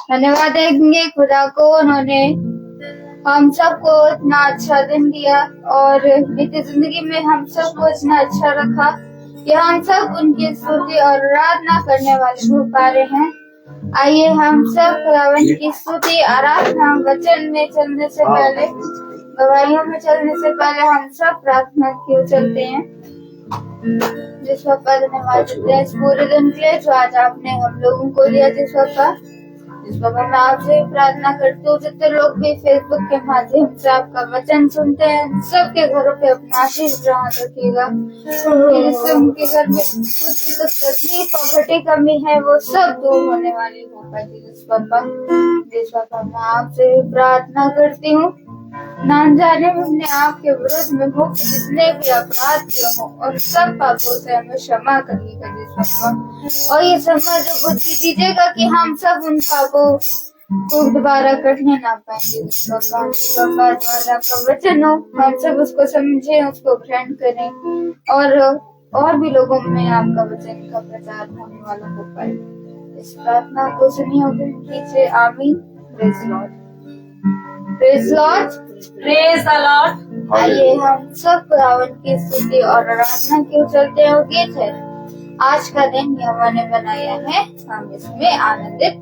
धन्यवाद देंगे खुदा को, उन्होंने हम सबको इतना अच्छा दिन दिया और नित्य जिंदगी में हम सबको इतना अच्छा रखा कि हम सब उनकी स्तुति और आराधना करने वाले हो पा रहे हैं। आइए हम सब खुदावन की स्तुति आराधना वचन में चलने से पहले, गवाहियों में चलने से पहले हम सब प्रार्थना की चलते हैं। जिस पापा धन्यवाद देते हैं इस पूरे दिन के लिए जो आज आपने हम लोगों को दिया। जिस पापा मैं आपसे प्रार्थना करती हूँ जितने लोग भी फेसबुक के माध्यम से आपका वचन सुनते हैं, सबके घरों पे अपना आशीष ग्रहण रखिएगा। जिससे उनके घर में कुछ भी कुछ तकलीफ और घटी कमी है वो सब दूर होने वाली हो पाएगी। जिस पापा मैं आपसे प्रार्थना करती हूँ ना जाने में अपने आप के विरुद्ध में हो जितने भी अपराध किए हो और सब पापों से हमें क्षमा करिएगा। और ये समय जो बुद्धि दीजिएगा कि हम सब उन पापों को दोबारा करने ना पाएंगे। द्वारा आपका वचन हो हम सब उसको समझे, उसको ग्रहण करें और भी लोगों में आपका वचन का प्रचार होने वाला हो पाए। इस प्रार्थना को सुनिए और कीजिए। आमीन। Praise Lord, praise Lord, praise the Lord. आइए हम सब खुदावन की स्तुति और आराधना के चलते हैं। गीत है आज का दिन यहोवा ने बनाया है, हम इसमें आनंदित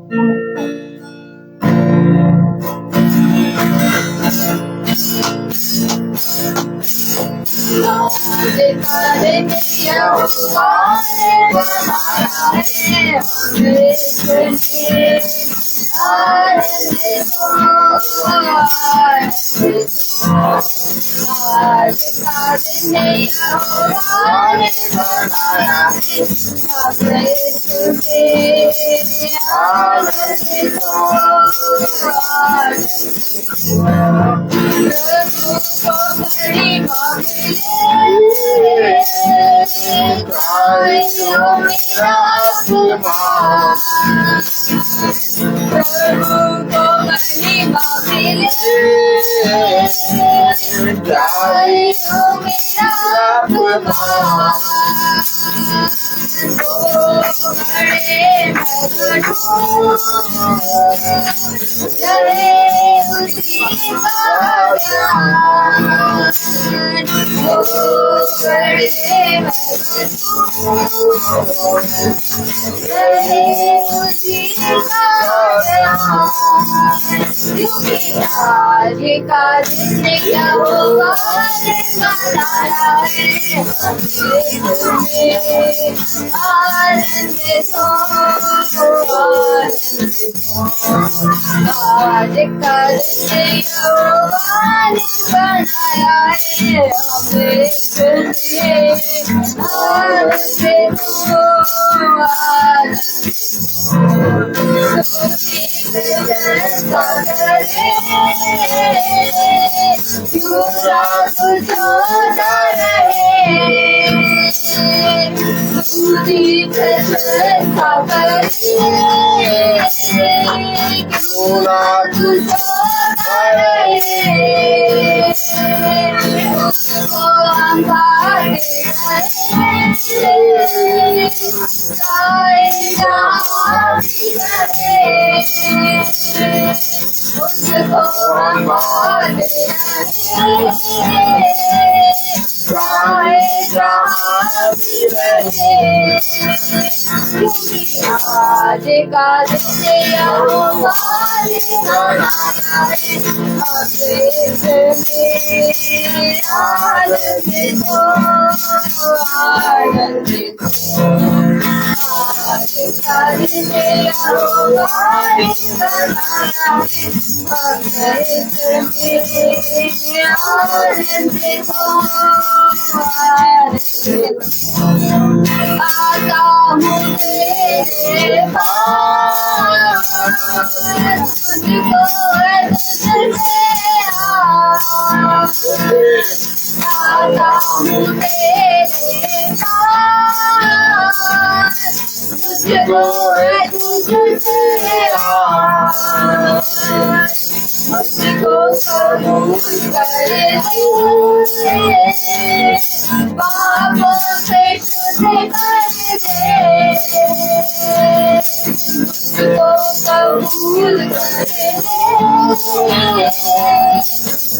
कबूल करे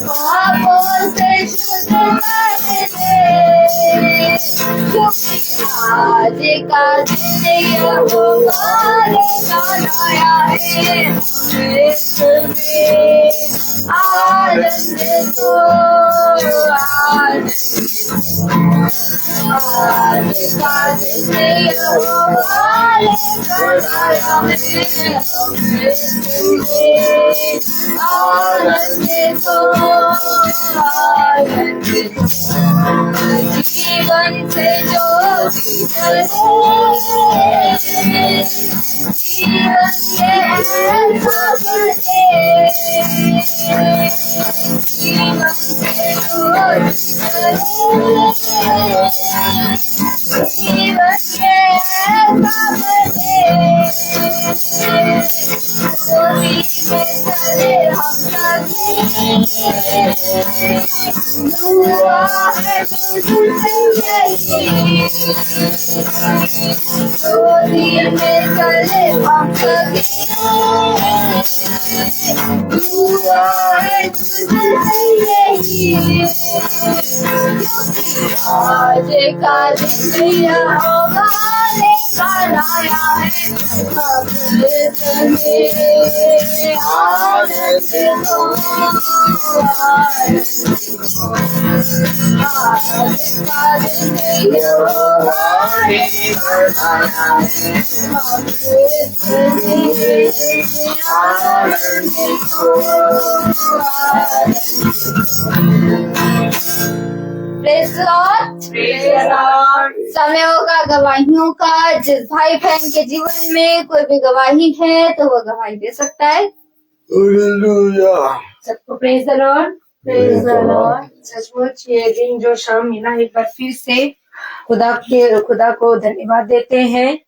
पापों से शुद्ध कर दे क्योंकि आज का दिन यहोवा ने बनाया है इसमें आनंद को आज का दिन यहोवा ने बनाया है आनंद को जीवन से जो चले जीवन के ऐसा बने जीवन से जो चले जीवन के ऐसा बने गोदी में चले हम सभी दुआ है तुझसे यही गोदी में चले हम सभी दुआ है तुझसे यही आज का दिन यहोवा ने बनाया है अपने आनंद को आज का दिन यहोवा ने बनाया है अपने आनंद को Praise the Lord. Praise the Lord. समय होगा गवाहियों का। जिस भाई बहन के जीवन में कोई भी गवाही है तो वो गवाही दे सकता है। Hallelujah. सबको praise the Lord. Praise the Lord. सचमुच ये दिन जो शाम मिला एक बार फिर से खुदा को धन्यवाद देते हैं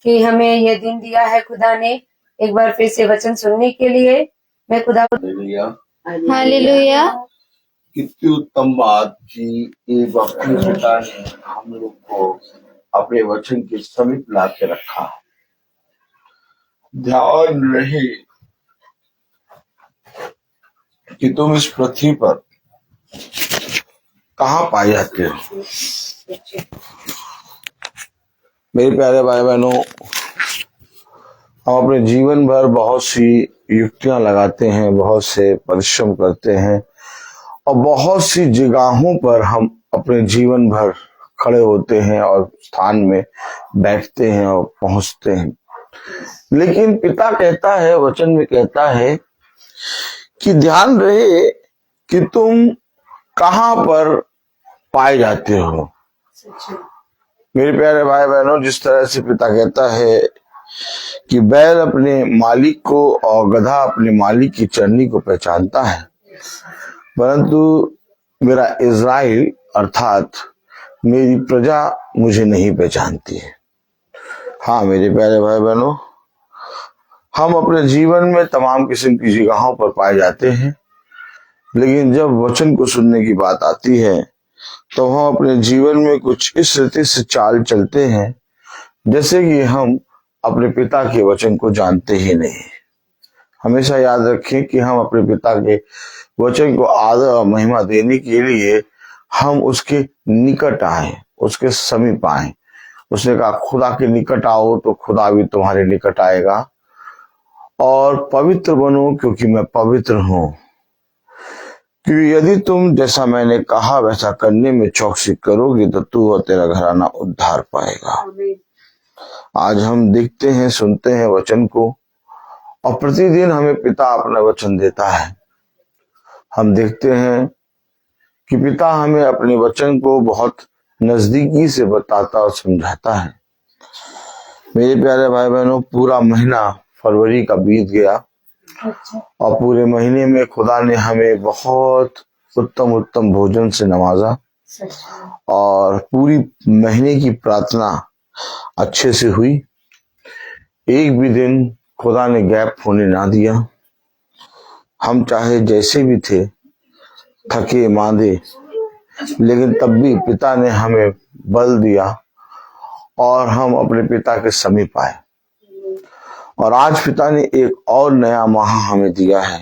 कि हमें ये दिन दिया है खुदा ने एक बार फिर से वचन सुनने के लिए। मैं खुदा को Hallelujah. हालेलुया। कितनी उत्तम बात कि एक अपने पिता ने हम लोग को अपने वचन के समीप ला के रखा। ध्यान रहे कि तुम इस पृथ्वी पर कहाँ पाए जाते हो। मेरे प्यारे भाई बहनों, हम अपने जीवन भर बहुत सी युक्तियां लगाते हैं, बहुत से परिश्रम करते हैं और बहुत सी जगहों पर हम अपने जीवन भर खड़े होते हैं और स्थान में बैठते हैं और पहुंचते हैं। लेकिन पिता कहता है, वचन में कहता है कि ध्यान रहे कि तुम कहां पर पाए जाते हो। मेरे प्यारे भाई बहनों, जिस तरह से पिता कहता है कि बैल अपने मालिक को और गधा अपने मालिक की चरनी को पहचानता है, परंतु मेरा इज़राइल अर्थात मेरी प्रजा मुझे नहीं पहचानती है। हाँ मेरे प्यारे भाई बहनों, हम अपने जीवन में तमाम किस्म की जगहों पर पाए जाते हैं, लेकिन जब वचन को सुनने की बात आती है तो हम अपने जीवन में कुछ इस रीति से चाल चलते हैं जैसे कि हम अपने पिता के वचन को जानते ही नहीं। हमेशा याद रखें कि हम अपने पिता के वचन को आदर और महिमा देने के लिए हम उसके निकट आए, उसके समीप आए। उसने कहा खुदा के निकट आओ तो खुदा भी तुम्हारे निकट आएगा, और पवित्र बनो क्योंकि मैं पवित्र हूं। क्योंकि यदि तुम जैसा मैंने कहा वैसा करने में चौकसी करोगे तो तू और तेरा घराना उद्धार पाएगा। आज हम देखते हैं, सुनते हैं वचन को, और प्रतिदिन हमें पिता अपना वचन देता है। हम देखते हैं कि पिता हमें अपने वचन को बहुत नजदीकी से बताता और समझाता है। मेरे प्यारे भाई बहनों, पूरा महीना फरवरी का बीत गया और पूरे महीने में खुदा ने हमें बहुत उत्तम उत्तम भोजन से नवाजा और पूरी महीने की प्रार्थना अच्छे से हुई। एक भी दिन खुदा ने गैप होने ना दिया। हम चाहे जैसे भी थे, थके मांदे, लेकिन तब भी पिता ने हमें बल दिया और हम अपने पिता के समीप आए। और आज पिता ने एक और नया माह हमें दिया है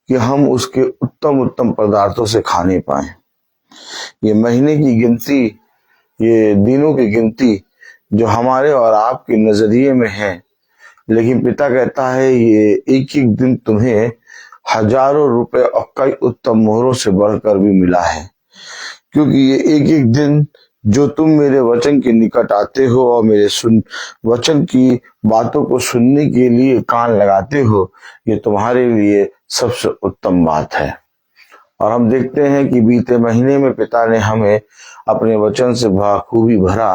कि हम उसके उत्तम उत्तम पदार्थों से खाने पाए। ये महीने की गिनती, ये दिनों की गिनती जो हमारे और आपके नजरिए में है, लेकिन पिता कहता है ये एक एक दिन तुम्हें हजारों रुपए और कई उत्तम मोहरों से बढ़कर भी मिला है, क्योंकि ये एक एक दिन जो तुम मेरे वचन के निकट आते हो और मेरे वचन की बातों को सुनने के लिए कान लगाते हो, ये तुम्हारे लिए सबसे उत्तम बात है। और हम देखते हैं कि बीते महीने में पिता ने हमें अपने वचन से बखूबी भरा,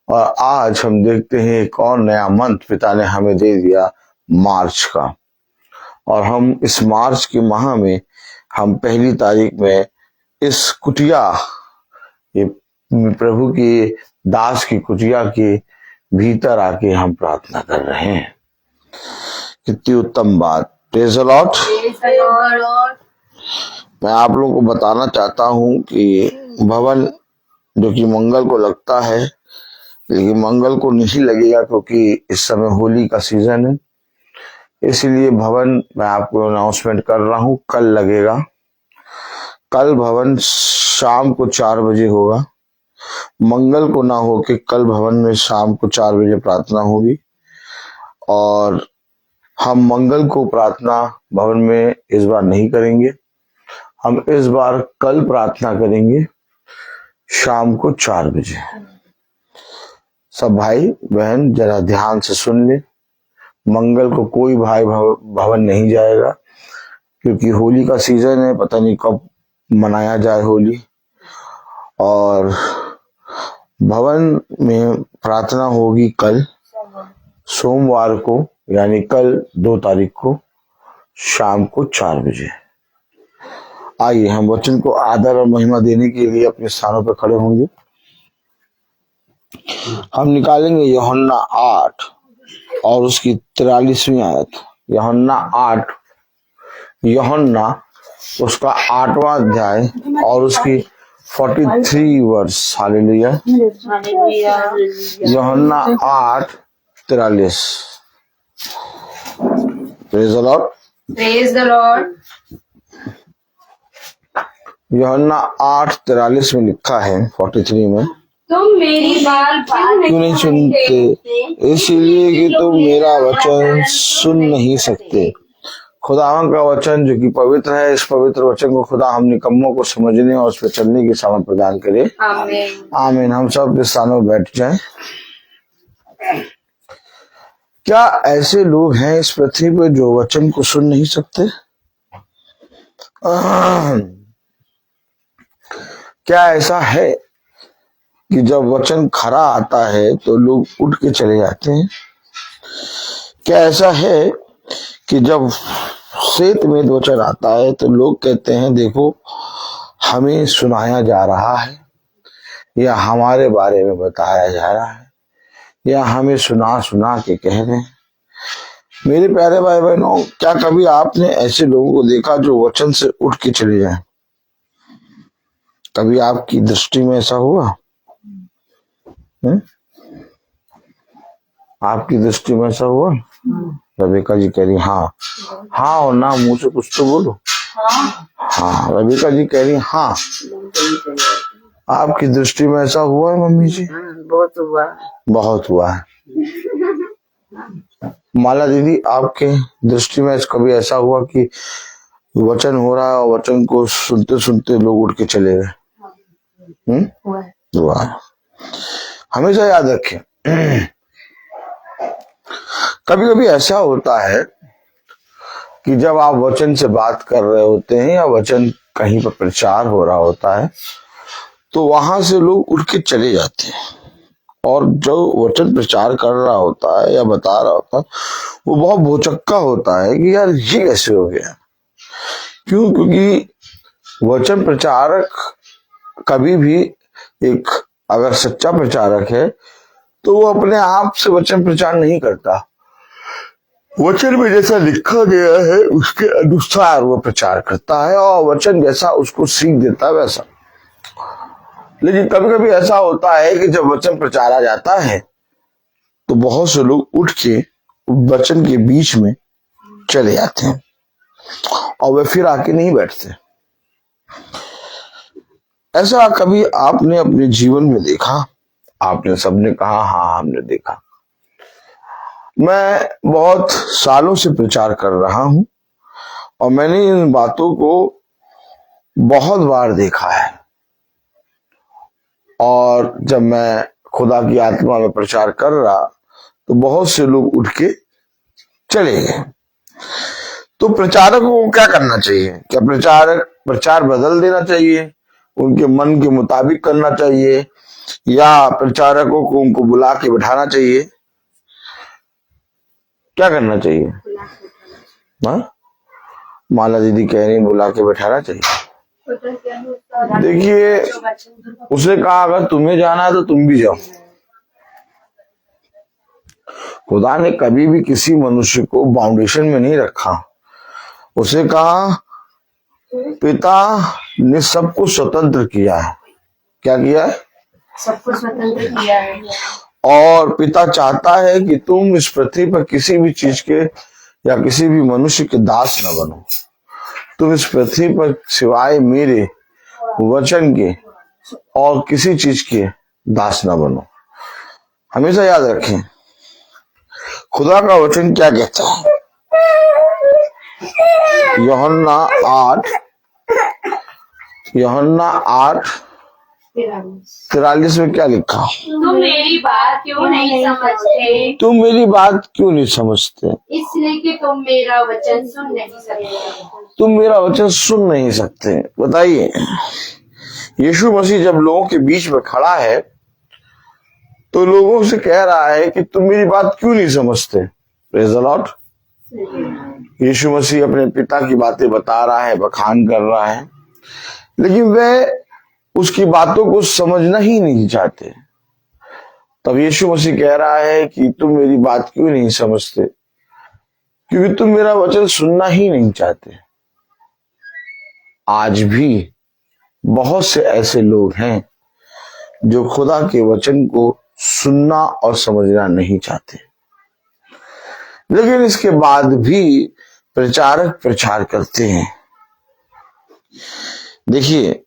और आज हम देखते हैं एक और नया मंथ पिता ने हमें दे दिया, मार्च का। और हम इस मार्च के माह में हम 1 तारीख में इस कुटिया, ये प्रभु के दास की कुटिया के भीतर आके हम प्रार्थना कर रहे हैं। कितनी उत्तम बात। Praise the Lord. मैं आप लोगों को बताना चाहता हूं कि भवन जो कि मंगल को लगता है, लेकिन मंगल को नहीं लगेगा क्योंकि इस समय होली का सीजन है, इसलिए भवन मैं आपको अनाउंसमेंट कर रहा हूं, कल लगेगा। कल भवन शाम को 4 बजे होगा। मंगल को ना हो के कल भवन में शाम को 4 बजे प्रार्थना होगी, और हम मंगल को प्रार्थना भवन में इस बार नहीं करेंगे। हम इस बार कल प्रार्थना करेंगे शाम को 4 बजे। सब भाई बहन जरा ध्यान से सुन ले। मंगल को कोई भाई भवन नहीं जाएगा, क्योंकि होली का सीजन है, पता नहीं कब मनाया जाए होली। और भवन में प्रार्थना होगी कल सोमवार को, यानी कल 2 तारीख को शाम को 4 बजे। आइए हम वचन को आदर और महिमा देने के लिए अपने स्थानों पर खड़े होंगे। हम निकालेंगे यूहन्ना 8 और उसकी 43वीं आयत। यूहन्ना 8, यूहन्ना उसका 8वां अध्याय और उसकी 43 वर्ष। हालेलुया। यूहन्ना 8:43। Praise the Lord. Praise the Lord. यूहन्ना 8:43 में लिखा है, 43 में, तुम मेरी बात क्यों नहीं सुनते? इसलिए कि तुम मेरा वचन सुन नहीं सकते। खुदावन का वचन जो कि पवित्र है, इस पवित्र वचन को खुदा हम निकम्मों को समझने और उस पर चलने की सामर्थ प्रदान करे। आमीन। आमीन। हम सब के स्थानों में बैठ जाएं। क्या ऐसे लोग हैं इस पृथ्वी पर जो वचन को सुन नहीं सकते? क्या ऐसा है कि जब वचन खरा आता है तो लोग उठ के चले जाते हैं? क्या ऐसा है कि जब सेत में वचन आता है तो लोग कहते हैं देखो हमें सुनाया जा रहा है, या हमारे बारे में बताया जा रहा है, या हमें सुना सुना के कह रहे हैं? मेरे प्यारे भाई बहनों, क्या कभी आपने ऐसे लोगों को देखा जो वचन से उठ के चले जाएं? कभी आपकी दृष्टि में ऐसा हुआ? आपकी दृष्टि में ऐसा हुआ? रबिका जी कह रही हाँ। हाँ और ना मुंह से कुछ तो बोलो। हाँ। रबिका जी कह रही हाँ। आपकी दृष्टि में ऐसा हुआ है मम्मी जी? बहुत हुआ। बहुत हुआ है। माला दीदी, आपके दृष्टि में कभी ऐसा हुआ कि वचन हो रहा है और वचन को सुनते सुनते लोग उठ के चले गए? हुआ। हमेशा याद रखें, कभी कभी ऐसा होता है कि जब आप वचन से बात कर रहे होते हैं या वचन कहीं पर प्रचार हो रहा होता है तो वहां से लोग उठ के चले जाते हैं, और जो वचन प्रचार कर रहा होता है या बता रहा होता है वो बहुत भौचक्का होता है कि यार ये कैसे हो गया। क्यों? क्योंकि वचन प्रचारक कभी भी, एक अगर सच्चा प्रचारक है तो वो अपने आप से वचन प्रचार नहीं करता। वचन में जैसा लिखा गया है उसके अनुसार वो प्रचार करता है, और वचन जैसा उसको सीख देता है वैसा। लेकिन कभी कभी ऐसा होता है कि जब वचन प्रचारा जाता है तो बहुत से लोग उठ के वचन के बीच में चले जाते हैं और वे फिर आके नहीं बैठते। ऐसा कभी आपने अपने जीवन में देखा? आपने सबने कहा हाँ हमने देखा। मैं बहुत सालों से प्रचार कर रहा हूं और मैंने इन बातों को बहुत बार देखा है। और जब मैं खुदा की आत्मा में प्रचार कर रहा तो बहुत से लोग उठ के चले गए। तो प्रचारक को क्या करना चाहिए? क्या प्रचार बदल देना चाहिए, उनके मन के मुताबिक करना चाहिए, या प्रचारकों को उनको बुला के बिठाना चाहिए? क्या करना चाहिए? हाँ, माला दीदी कह रही बुला के बैठाना चाहिए। देखिए, उसने कहा अगर तुम्हें जाना है तो तुम भी जाओ। खुदा ने कभी भी किसी मनुष्य को बाउंडेशन में नहीं रखा। उसे कहा पिता ने सबको स्वतंत्र किया है। क्या किया है? सबको स्वतंत्र किया है। और पिता चाहता है कि तुम इस पृथ्वी पर किसी भी चीज के या किसी भी मनुष्य के दास न बनो। तुम इस पृथ्वी पर सिवाय मेरे वचन के और किसी चीज के दास न बनो। हमेशा याद रखें खुदा का वचन क्या कहता है। यूहन्ना 8:43 में क्या लिखा? तुम मेरी बात क्यों नहीं समझते? तुम मेरी बात क्यों नहीं समझते? इसलिए कि तुम मेरा वचन सुन नहीं सकते। तुम मेरा वचन सुन नहीं सकते। बताइए, यीशु मसीह जब लोगों के बीच में खड़ा है तो लोगों से कह रहा है कि तुम मेरी बात क्यों नहीं समझते। Praise the Lord. Yeshu Masih अपने पिता की बातें बता रहा है, बखान कर रहा है, लेकिन वह उसकी बातों को समझना ही नहीं चाहते। तब यीशु मसीह कह रहा है कि तुम मेरी बात क्यों नहीं समझते, क्योंकि तुम मेरा वचन सुनना ही नहीं चाहते। आज भी बहुत से ऐसे लोग हैं जो खुदा के वचन को सुनना और समझना नहीं चाहते, लेकिन इसके बाद भी प्रचारक प्रचार करते हैं। देखिए,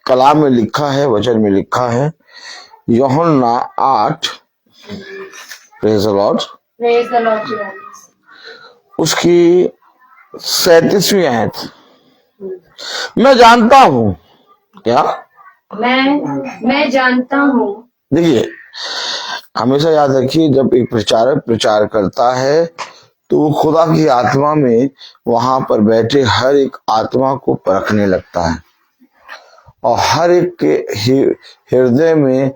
कलाम में लिखा है, वचन में लिखा है, यूहन्ना 8 प्रेज़ द लॉर्ड उसकी 37वीं आयत। मैं जानता हूं क्या? मैं जानता हूँ। देखिए, हमेशा याद रखिए, जब एक प्रचारक प्रचार करता है तो वो खुदा की आत्मा में वहां पर बैठे हर एक आत्मा को परखने लगता है और हर एक के हृदय में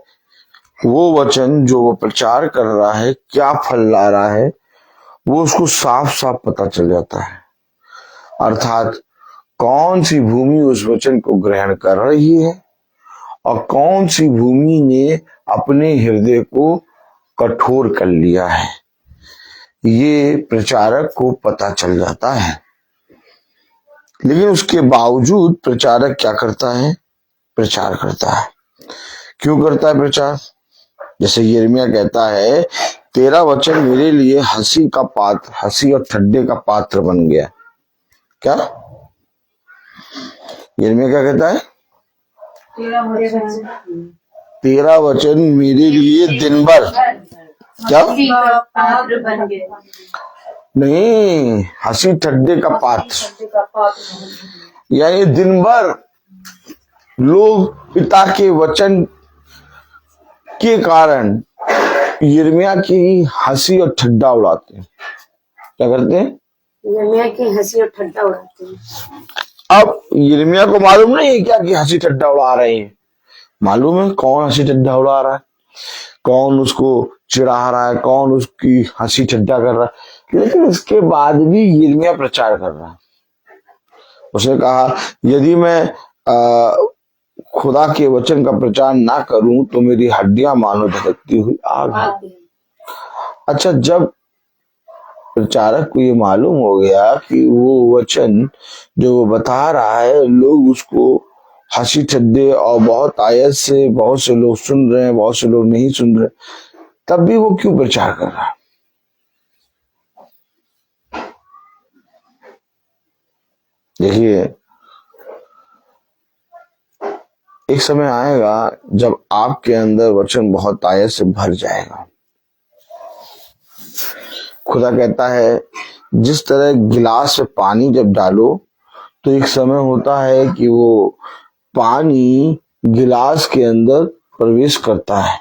वो वचन जो वो प्रचार कर रहा है क्या फल ला रहा है वो उसको साफ साफ पता चल जाता है। अर्थात कौन सी भूमि उस वचन को ग्रहण कर रही है और कौन सी भूमि ने अपने हृदय को कठोर कर लिया है, ये प्रचारक को पता चल जाता है। लेकिन उसके बावजूद प्रचारक क्या करता है? प्रचार करता है। क्यों करता है प्रचार? जैसे यिर्मयाह कहता है, तेरा वचन मेरे लिए हंसी और ठट्ठे का पात्र बन गया। क्या यिर्मयाह क्या कहता है? तेरा वचन मेरे लिए दिन भर क्या बन गया। नहीं, हंसी ठट्ठे का पात्र, यानी दिन भर लोग पिता के वचन के कारण यिर्मयाह की हंसी और ठट्ठा उड़ाते हैं। क्या करते हैं? यिर्मयाह की हंसी और ठट्ठा उड़ाते हैं। अब यिर्मयाह को मालूम नहीं है क्या कि हंसी ठट्ठा उड़ा रहे हैं? मालूम है कौन हंसी ठट्ठा उड़ा रहा है, कौन उसको चिढ़ा रहा है, कौन उसकी हंसी ठट्ठा कर रहा है। लेकिन इसके बाद भी यिर्मयाह प्रचार कर रहा है। उसने कहा यदि मैं खुदा के वचन का प्रचार ना करूं तो मेरी हड्डियां मानो धधकती हुई आग है। अच्छा, जब प्रचारक को ये मालूम हो गया कि वो वचन जो वो बता रहा है लोग उसको हंसी ठट्ठे और बहुत आयत से बहुत से लोग सुन रहे हैं, बहुत से लोग नहीं सुन रहे, तब भी वो क्यों प्रचार कर रहा है? देखिए, एक समय आएगा जब आपके अंदर वचन बहुत आयत से भर जाएगा। खुदा कहता है जिस तरह गिलास में पानी जब डालो तो एक समय होता है कि वो पानी गिलास के अंदर प्रवेश करता है,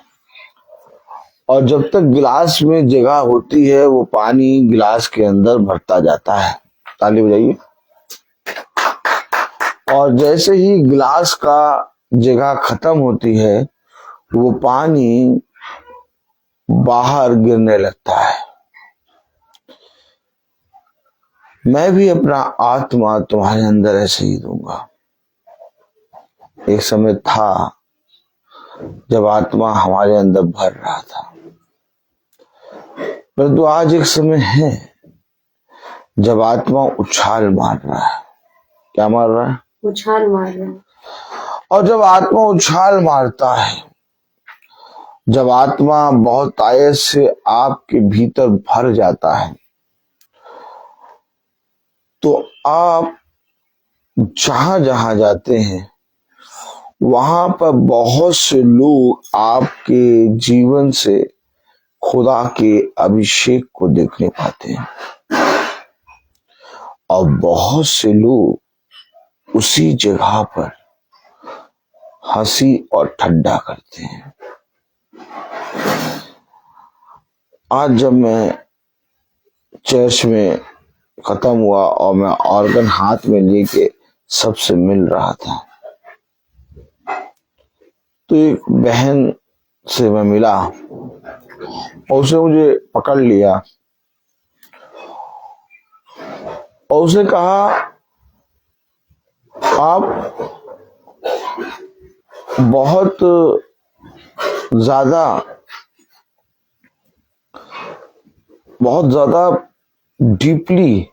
और जब तक गिलास में जगह होती है वो पानी गिलास के अंदर भरता जाता है। ताली बजाइए। और जैसे ही गिलास का जगह खत्म होती है वो पानी बाहर गिरने लगता है। मैं भी अपना आत्मा तुम्हारे अंदर ऐसे ही दूंगा। एक समय था जब आत्मा हमारे अंदर भर रहा था, परंतु आज एक समय है जब आत्मा उछाल मार रहा है। क्या मार रहा है? उछाल मार रहा है। और जब आत्मा उछाल मारता है, जब आत्मा बहुत आयत से आपके भीतर भर जाता है, तो आप जहां जहां जाते हैं वहां पर बहुत से लोग आपके जीवन से खुदा के अभिषेक को देखने पाते हैं, और बहुत से लोग उसी जगह पर हंसी और ठट्ठा करते हैं। आज जब मैं चर्च में खत्म हुआ और मैं ऑर्गन हाथ में लेके सबसे मिल रहा था, तो एक बहन से मैं मिला और उसने मुझे पकड़ लिया और उसने कहा, आप बहुत ज्यादा डीपली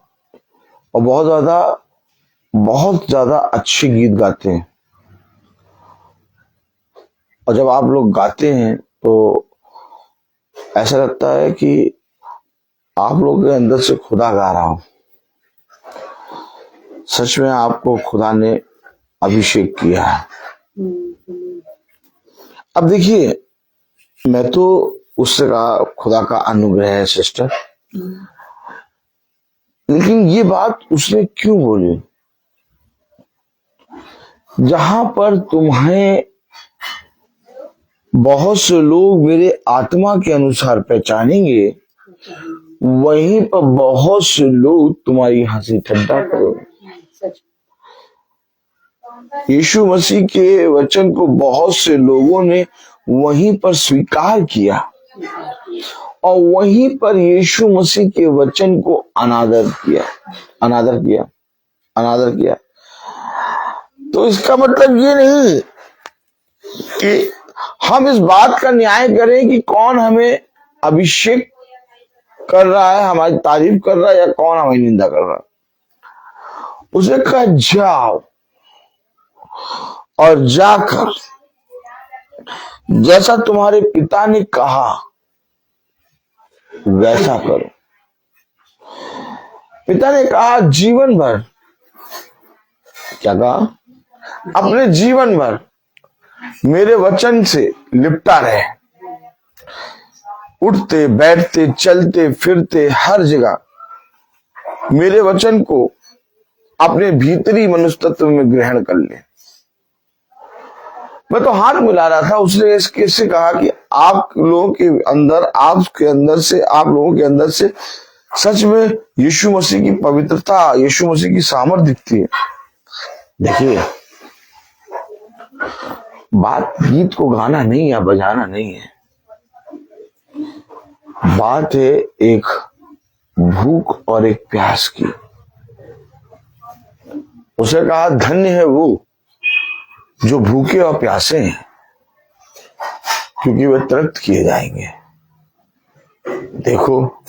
और बहुत ज्यादा अच्छे गीत गाते हैं, और जब आप लोग गाते हैं तो ऐसा लगता है कि आप लोगों के अंदर से खुदा गा रहा हो। सच में आपको खुदा ने अभिषेक किया है। अब देखिए, मैं तो उससे कहा खुदा का अनुग्रह है सिस्टर, लेकिन ये बात उसने क्यों बोली? जहां पर तुम्हें बहुत से लोग मेरे आत्मा के अनुसार पहचानेंगे, वहीं पर बहुत से लोग तुम्हारी हंसी ठट्ठा करेंगे। यीशु मसीह के वचन को बहुत से लोगों ने वहीं पर स्वीकार किया और वहीं पर यीशु मसीह के वचन को अनादर किया। तो इसका मतलब ये नहीं कि हम इस बात का न्याय करें कि कौन हमें अभिषेक कर रहा है, हमारी तारीफ कर रहा है, या कौन हमारी निंदा कर रहा है। उसे कहा जाओ और जाकर जैसा तुम्हारे पिता ने कहा वैसा करो। पिता ने कहा जीवन भर, क्या कहा? अपने जीवन भर मेरे वचन से लिपटा रहे, उठते बैठते चलते फिरते हर जगह मेरे वचन को अपने भीतरी मनुष्य तत्व में ग्रहण कर ले। मैं तो हाथ मिला रहा था, उसने इससे कहा कि आप लोगों के अंदर से सच में यीशु मसीह की पवित्रता, यीशु मसीह की सामर्थ दिखती है। देखिए, बात गीत को गाना नहीं या बजाना नहीं है, बात है एक भूख और एक प्यास की। उसे कहा धन्य है वो जो भूखे और प्यासे हैं, क्योंकि वे तृप्त किए जाएंगे। देखो,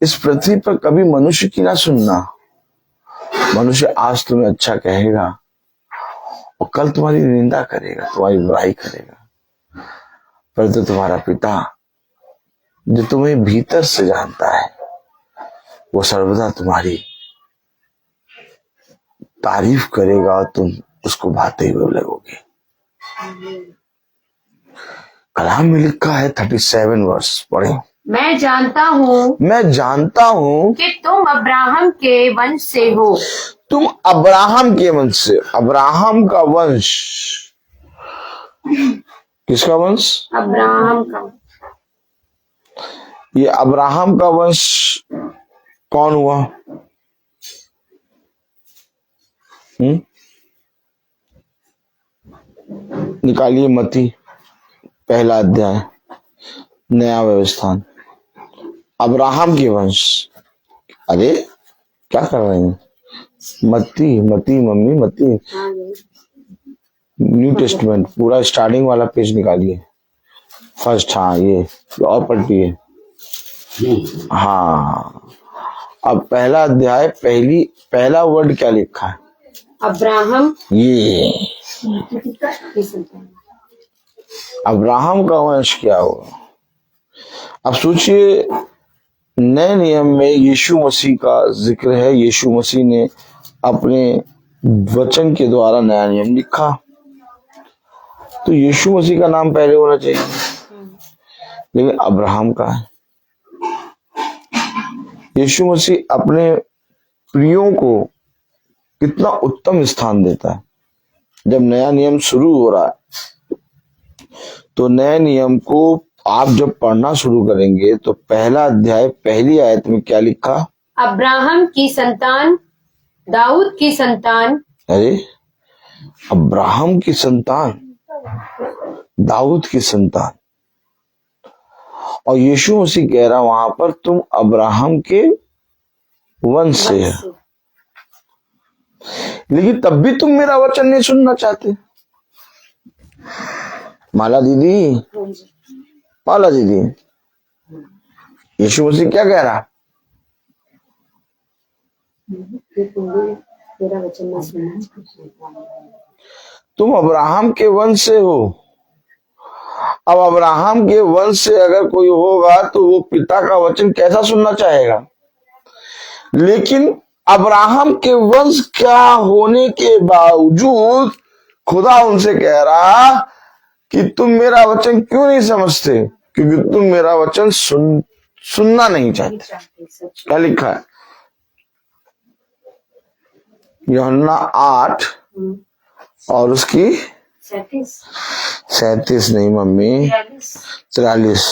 इस पृथ्वी पर कभी मनुष्य की ना सुनना। मनुष्य आज तुम्हें अच्छा कहेगा और कल तुम्हारी निंदा करेगा, तुम्हारी बुराई करेगा, परंतु तुम्हारा पिता जो तुम्हें भीतर से जानता है वो सर्वदा तुम्हारी तारीफ करेगा तुम उसको भाते हुए लगोगे। कलाम में लिखा है 37 वर्ष पढ़े। मैं जानता हूँ मैं जानता हूँ कि तुम अब्राहम के वंश से हो। तुम अब्राहम के वंश से। अब्राहम का वंश, किसका वंश? अब्राहम का। ये अब्राहम का वंश कौन हुआ? निकालिए मती पहला अध्याय नया व्यवस्थान। अब्राहम के वंश। अरे क्या कर रहे हैं? मती मती मम्मी मती न्यू टेस्टमेंट पूरा स्टार्टिंग वाला पेज निकालिए फर्स्ट। हाँ ये और पलटिए। हाँ अब पहला अध्याय पहला वर्ड क्या लिखा है? अब्राहम। ये अब्राहम का वंश क्या होगा? अब सोचिए, नए नियम में यीशु मसीह का जिक्र है। यीशु मसीह ने अपने वचन के द्वारा नया नियम लिखा, तो यीशु मसीह का नाम पहले होना चाहिए, लेकिन अब्राहम का है। यीशु मसीह अपने प्रियों को कितना उत्तम स्थान देता है। जब नया नियम शुरू हो रहा है तो नए नियम को आप जब पढ़ना शुरू करेंगे तो पहला अध्याय पहली आयत में क्या लिखा? अब्राहम की संतान, दाऊद की संतान। अरे अब्राहम की संतान, दाऊद की संतान। और यीशु मसीह कह रहा वहां पर तुम अब्राहम के वंश से है, लेकिन तब भी तुम मेरा वचन नहीं सुनना चाहते। माला दीदी, माला दीदी, यीशु मसीह क्या कह रहा? तुम अब्राहम के वंश से हो। अब अब्राहम के वंश से अगर कोई होगा तो वो पिता का वचन कैसा सुनना चाहेगा? लेकिन अब्राहम के वंश क्या होने के बावजूद खुदा उनसे कह रहा कि तुम मेरा वचन क्यों नहीं समझते? क्योंकि तुम मेरा वचन सुनना नहीं चाहते। क्या लिखा है? यूहन्ना 8 और उसकी 37 नहीं मम्मी, 43।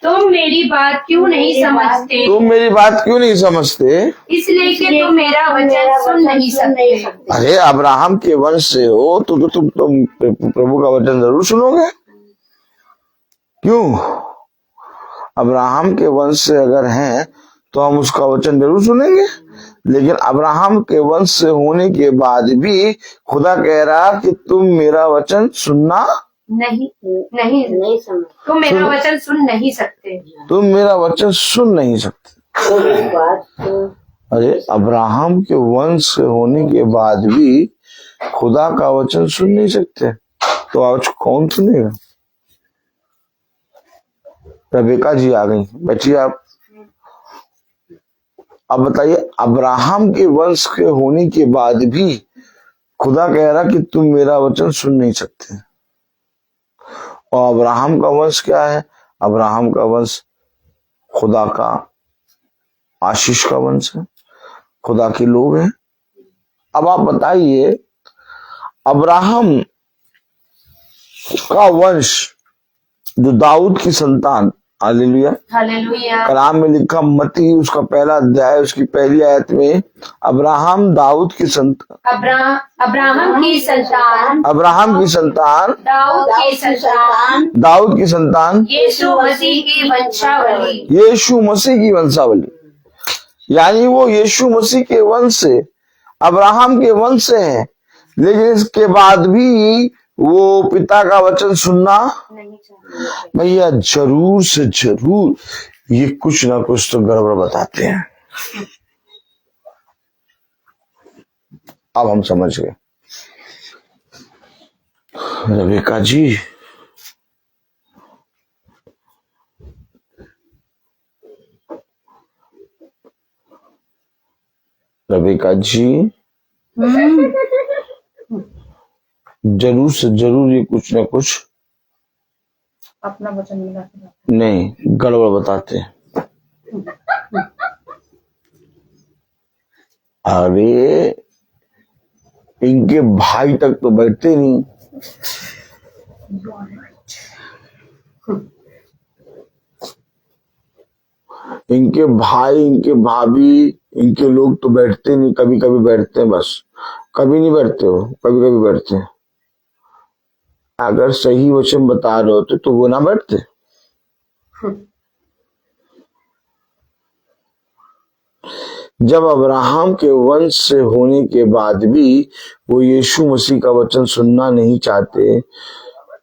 तुम मेरी बात क्यों नहीं समझते? तुम मेरी बात क्यों नहीं समझते? इसलिए कि तुम मेरा वचन सुन नहीं सकते। अरे अब्राहम के वंश से हो तो तुम प्रभु का वचन जरूर सुनोगे। क्यों? अब्राहम के वंश से अगर हैं तो हम उसका वचन जरूर सुनेंगे, लेकिन अब्राहम के वंश से होने के बाद भी खुदा कह रहा कि तुम मेरा वचन सुनना नहीं समझ। तुम मेरा वचन सुन नहीं सकते। तुम मेरा वचन सुन नहीं सकते। अरे अब्राहम के वंश से होने के बाद भी खुदा का वचन सुन नहीं सकते, तो आज कौन सुनेगा? रबेका जी आ गई, बैठिए आप। अब बताइए, अब्राहम के वंश के होने के बाद भी खुदा कह रहा कि तुम मेरा वचन सुन नहीं सकते। और अब्राहम का वंश क्या है? अब्राहम का वंश खुदा का आशीष का वंश है, खुदा के लोग हैं। अब आप बताइए, अब्राहम का वंश जो दाऊद की संतान, हालेलुया हालेलुया। कलाम में लिखा मती उसका पहला अध्याय उसकी पहली आयत में अब्राहम दाऊद की संतान, अब्राहम की संतान, अब्राहम की संतान, दाऊद की संतान, यीशु मसीह की वंशावली, यीशु मसीह की वंशावली। यानी वो यीशु मसीह के वंश से, अब्राहम के वंश से है, लेकिन इसके बाद भी वो पिता का वचन सुनना भैया जरूर से जरूर ये कुछ ना कुछ तो गड़बड़ बताते हैं। अब हम समझ गए। रबेका जी, रबेका जी जरूर से जरूर ये कुछ ना कुछ अपना वचन मिला के बात। नहीं गड़बड़ बताते हैं। अरे इनके भाई तक तो बैठते नहीं, इनके भाई, इनके भाभी, इनके लोग तो बैठते नहीं, कभी कभी बैठते हैं बस, कभी नहीं बैठते हो, कभी कभी बैठते हैं। अगर सही वचन बता रहे होते तो वो ना बैठते। जब अब्राहम के वंश से होने के बाद भी वो यीशु मसीह का वचन सुनना नहीं चाहते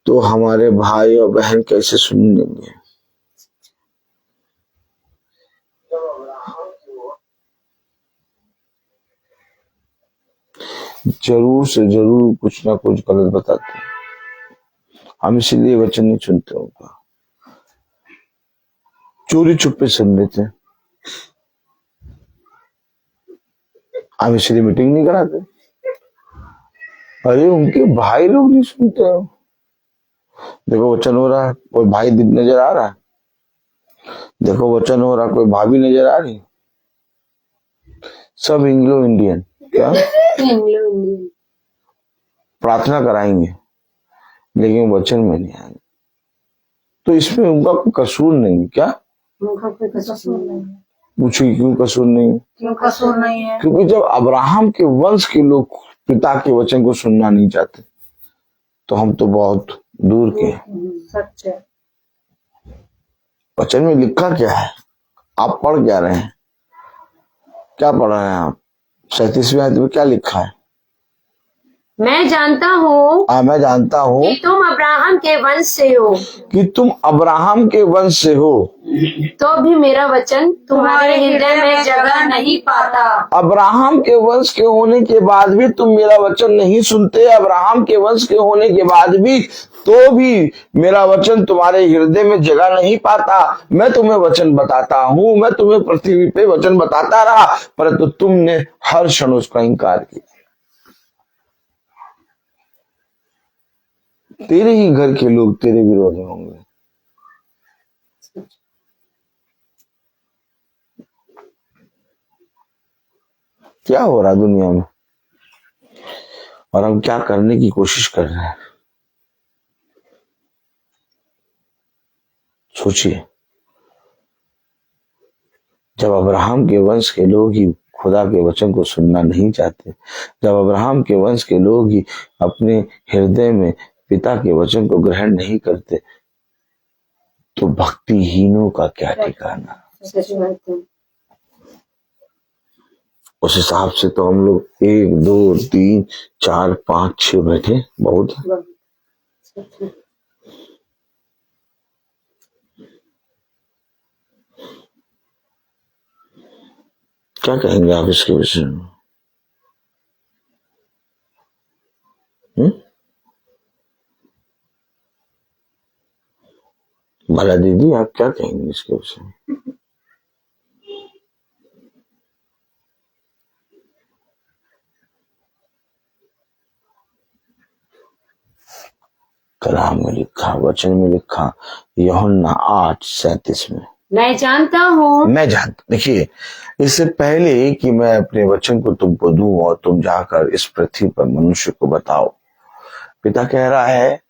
तो हमारे भाई और बहन कैसे सुनेंगे? जरूर से जरूर कुछ ना कुछ गलत बताते हैं, हम इसीलिए वचन नहीं सुनते होगा, चोरी छुपे सुन लेते हैं, हम इसलिए मीटिंग नहीं कराते। अरे उनके भाई लोग नहीं सुनते हो, देखो वचन हो रहा है, कोई भाई नजर आ रहा है, देखो वचन हो रहा, कोई भाभी नजर आ रही, सब इंग्लो इंडियन क्या इंग्लो इंडियन प्रार्थना कराएंगे लेकिन वचन में नहीं आएंगे, तो इसमें उनका कोई कसूर नहीं क्या? उनका कोई कसूर नहीं है। पूछो क्यों कसूर नहीं? क्यों कसूर नहीं है? क्योंकि जब अब्राहम के वंश के लोग पिता के वचन को सुनना नहीं चाहते तो हम तो बहुत दूर के हैं। सच है। वचन में लिखा क्या है? आप पढ़ क्या रहे हैं? क्या पढ़ रहे हैं आप? 37वें आयत में क्या लिखा है? मैं जानता हूँ मैं जानता हूँ कि तुम अब्राहम के वंश से हो, कि तुम अब्राहम के वंश से हो, तो भी मेरा वचन तुम्हारे हृदय में जगह नहीं पाता। अब्राहम के वंश के होने के बाद भी तुम मेरा वचन नहीं सुनते, अब्राहम के वंश के होने के बाद भी तो भी मेरा वचन तुम्हारे हृदय में जगह नहीं पाता। मैं तुम्हें वचन बताता हूँ, मैं तुम्हें पृथ्वी पे वचन बताता रहा, परंतु तुमने हर क्षण उसका इनकार किया। तेरे ही घर के लोग तेरे विरोध में होंगे। क्या हो रहा दुनिया में और हम क्या करने की कोशिश कर रहे हैं? सोचिए, जब अब्राहम के वंश के लोग ही खुदा के वचन को सुनना नहीं चाहते, जब अब्राहम के वंश के लोग ही अपने हृदय में पिता के वचन को ग्रहण नहीं करते, तो भक्तिहीनों का क्या ठिकाना। उस हिसाब से तो हम लोग 1 2 3 4 5 6 बैठे बहुत है। क्या कहेंगे आप इसके विषय में? भला दीदी आप क्या कहेंगे इसके विषय में? कलाम में लिखा, वचन में लिखा, यूहन्ना 8:37 में, मैं जानता हूँ। मैं जानता। देखिए, इससे पहले कि मैं अपने वचन को तुमको दूं और तुम जाकर इस पृथ्वी पर मनुष्य को बताओ, पिता कह रहा है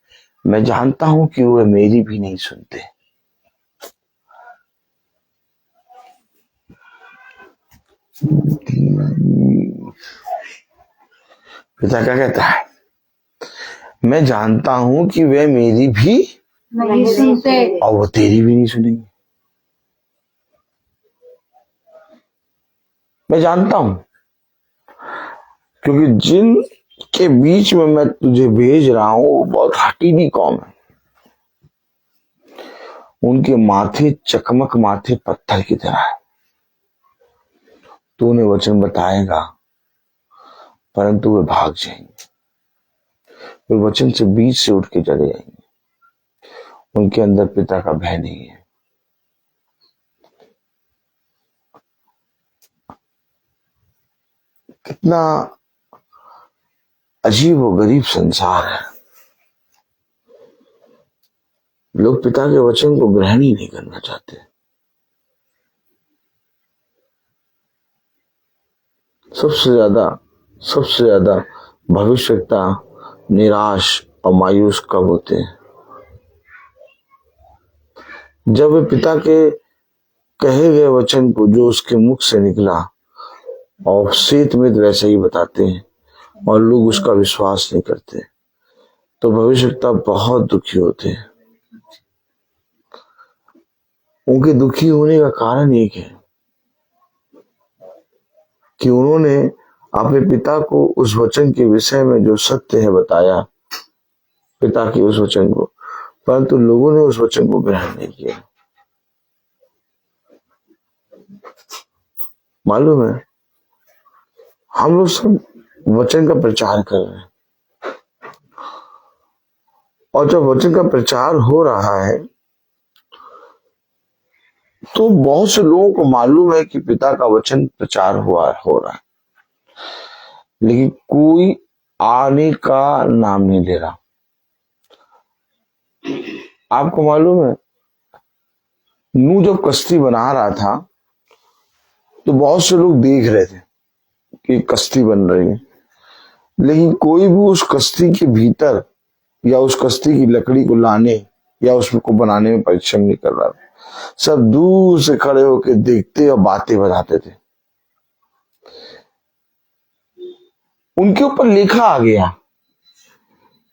मैं जानता हूं कि वे मेरी भी नहीं सुनते। पिता क्या कहता है? मैं जानता हूं कि वे मेरी भी नहीं सुनते और वो तेरी भी नहीं सुनेंगे। मैं जानता हूं क्योंकि जिन के बीच में मैं तुझे भेज रहा हूं वो बहुत हठीली कौम है, उनके माथे चकमक माथे पत्थर की तरह है। तू उन्हें वचन बताएगा परंतु वे भाग जाएंगे, वे वचन से बीच से उठ के चले जाएंगे, उनके अंदर पिता का भय नहीं है। कितना अजीब व गरीब संसार है। लोग पिता के वचन को ग्रहण ही नहीं करना चाहते। सबसे ज्यादा भविष्यवक्ता निराश और मायूस कब होते हैं? जब वे पिता के कहे गए वचन को जो उसके मुख से निकला और सीत में वैसा ही बताते हैं और लोग उसका विश्वास नहीं करते, तो भविष्यवक्ता बहुत दुखी होते हैं। उनके दुखी होने का कारण एक है कि उन्होंने अपने पिता को उस वचन के विषय में जो सत्य है बताया, पिता के उस वचन को, परंतु लोगों ने उस वचन को ग्रहण नहीं किया। मालूम है, हम लोग सब वचन का प्रचार कर रहे हैं, और जब वचन का प्रचार हो रहा है तो बहुत से लोगों को मालूम है कि पिता का वचन प्रचार हो रहा है, लेकिन कोई आने का नाम नहीं ले रहा। आपको मालूम है, नूह जब कश्ती बना रहा था तो बहुत से लोग देख रहे थे कि कश्ती बन रही है, लेकिन कोई भी उस कश्ती के भीतर या उस कश्ती की लकड़ी को लाने या उसको बनाने में परिश्रम नहीं कर रहा था। सब दूर से खड़े होकर देखते और बातें बताते थे। उनके ऊपर लिखा आ गया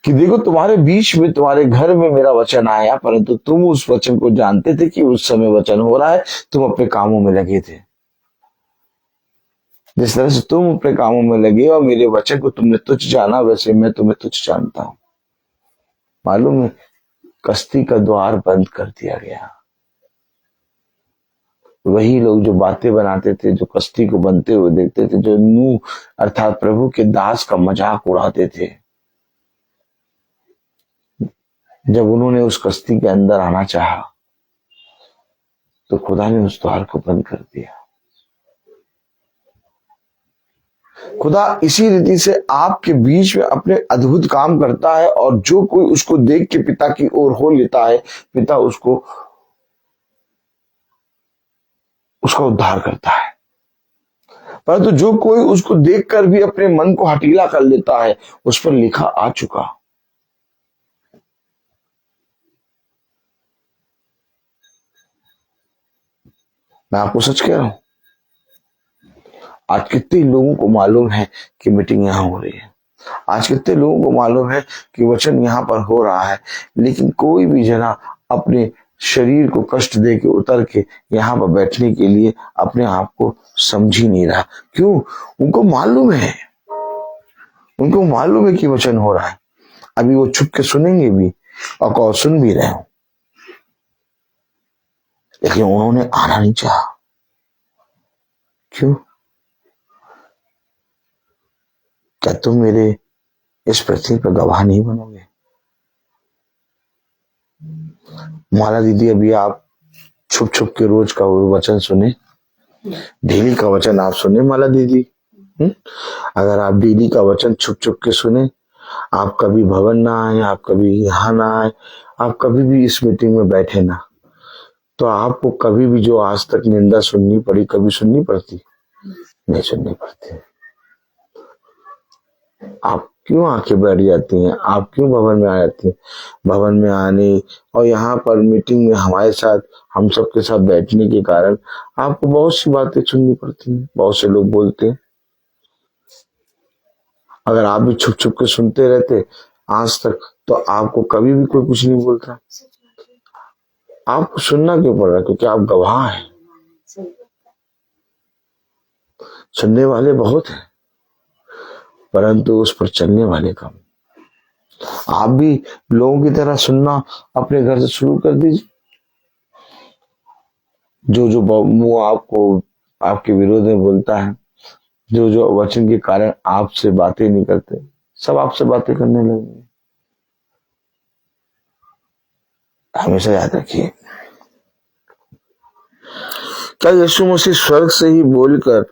कि देखो, तुम्हारे बीच में, तुम्हारे घर में मेरा वचन आया, परंतु तुम उस वचन को जानते थे कि उस समय वचन हो रहा है, तुम अपने कामों में लगे थे। जिस तरह से तुम अपने कामों में लगे और मेरे वचन को तुमने तुच्छ जाना, वैसे मैं तुम्हें तुच्छ जानता हूं। मालूम है, कश्ती का द्वार बंद कर दिया गया। वही लोग जो बातें बनाते थे, जो कश्ती को बनते हुए देखते थे, जो नूह अर्थात प्रभु के दास का मजाक उड़ाते थे, जब उन्होंने उस कश्ती के अंदर आना चाहा तो खुदा ने उस द्वार को बंद कर दिया। खुदा इसी रीति से आपके बीच में अपने अद्भुत काम करता है, और जो कोई उसको देख के पिता की ओर हो लेता है, पिता उसका उद्धार करता है। परंतु जो कोई उसको देखकर भी अपने मन को हठीला कर लेता है, उस पर लिखा आ चुका। मैं आपको सच कह रहा हूं, आज कितने लोगों को मालूम है कि मीटिंग यहां हो रही है, आज कितने लोगों को मालूम है कि वचन यहां पर हो रहा है, लेकिन कोई भी जना अपने शरीर को कष्ट दे के उतर के यहाँ पर बैठने के लिए अपने आप को समझ ही नहीं रहा। क्यों? उनको मालूम है कि वचन हो रहा है। अभी वो छुप के सुनेंगे भी और कौन सुन भी रहे हो, लेकिन उन्होंने आना नहीं चाहा। क्यों? क्या तुम मेरे इस पृथ्वी पर गवाह नहीं बनोगे? माला दीदी, अभी आप छुप छुप के रोज का वचन सुने, डेली का वचन आप सुने माला दीदी। अगर आप डेली का वचन छुप छुप के सुने, आप कभी भवन ना आए, आप कभी यहाँ ना आए, आप कभी भी इस मीटिंग में बैठे ना, तो आपको कभी भी जो आज तक निंदा सुननी पड़ी, कभी सुननी पड़ती? नहीं सुननी पड़ती। आप क्यों आके बैठ जाती हैं? आप क्यों भवन में आ जाती हैं? भवन में आने और यहाँ पर मीटिंग में हमारे साथ, हम सबके साथ बैठने के कारण आपको बहुत सी बातें सुननी पड़ती हैं, बहुत से लोग बोलते हैं। अगर आप भी छुप छुप के सुनते रहते आज तक, तो आपको कभी भी कोई कुछ नहीं बोलता। आपको सुनना क्यों पड़ रहा? क्योंकि आप गवाह हैं। सुनने वाले बहुत हैं, परंतु उस पर चलने वाले कम। आप भी लोगों की तरह सुनना अपने घर से शुरू कर दीजिए। जो मुंह आपको आपके विरोध में बोलता है, जो वचन के कारण आपसे बातें नहीं करते, सब आपसे बातें करने लगेंगे। हमेशा याद रखिए, क्या यीशु मसीह स्वर्ग से ही बोलकर